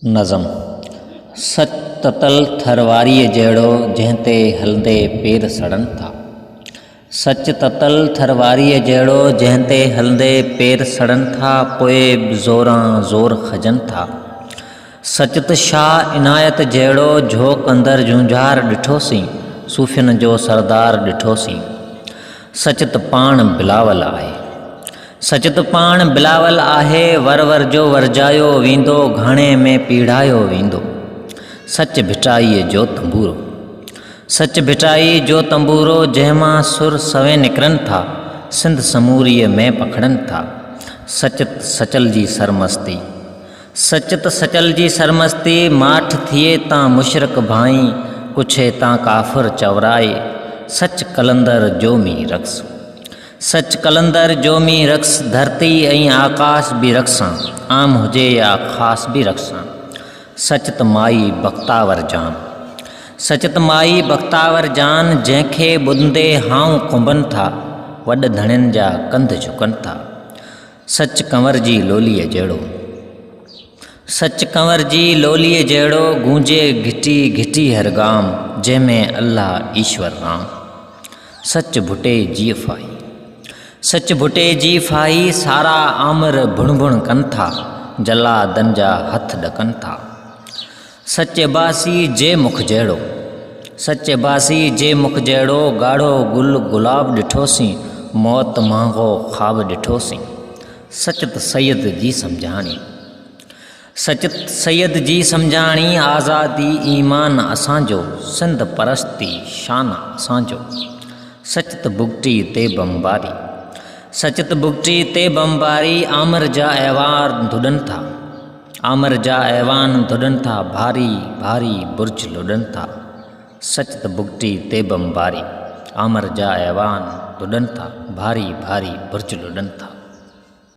नज़म। सच ततल थरवारीअ जहिड़ो जंहिं ते हलंदे पेर सड़नि था। सच ततल थरवारीअ जहिड़ो जंहिं ते हलंदे पेर सड़नि था, पोइ ज़ोरां ज़ोर खजनि था। सच त शाह इनायत जहिड़ो झोक अंदरि झूंझार ॾिठोसीं, सूफ़ियनि जो सरदार ॾिठोसीं। सच त पाण बिलावल आहे, सच त पाण बिलावल आहे, वर वर जो वरजायो वेंदो, घाणे में पीढ़ायो वेंदो। सच भिटाईअ जो तंबूरो, सच भिटाई जो तंबूरो, जंहिंमां सुर सवे निकिरनि था, सिंध समूरीअ में पखड़नि था। सच त सचल जी सरमस्ती, सच त सचल जी सरमस्ती, माठ थिए तां मुशरक भाई, कुछे तां काफ़िर चवराए। सच कलंदर जोमी रक़्स, सच कलंदर जोमी रक़्स, धरती ऐं आकाश बि रक़्सां, आम हुजे या ख़ासि बि रक़्सां। सच त माई बख़्तावर जान, सच त माई बख़्तावर जान, जंहिंखे ॿुधंदे हाऊं कुंभनि था, वॾ धणियुनि जा कंध झुकनि था। सच कंवर जी लोलीअ जहिड़ो, सच कंवर जी लोलीअ जहिड़ो, गूंजे घिटी घिटी हर गाम, जंहिंमें अल्लाह ईश्वर राम। सच भुटे जी फाई, सच भुटे जी फाई, सारा आमिर भुण भुण कनि था, जलादनि जा हथ ॾकनि था। सच बासी जे मुख जहिड़ो, सच बासी जे मुख जहिड़ो, ॻाढ़ो गुल गुलाब ॾिठोसीं, मौत महांगो ख़्वाब ॾिठोसीं। सच त सैयद जी सम्झाणी, सच त सैयद जी सम्झाणी, आज़ादी ईमान असांजो, सिंध परस्ती शान असांजो। सच त बुगटी ते बमबारी, सच त बुगटी ते बमबारी, आमिर जा ऐवान धुॾनि था, आमिर जा ऐवान धुॾनि था, भारी भारी बुर्ज लुॾनि था। सच त बुगटी ते बमबारी, आमिर जा ऐवान धुॾनि था, भारी भारी बुर्ज लुॾनि था।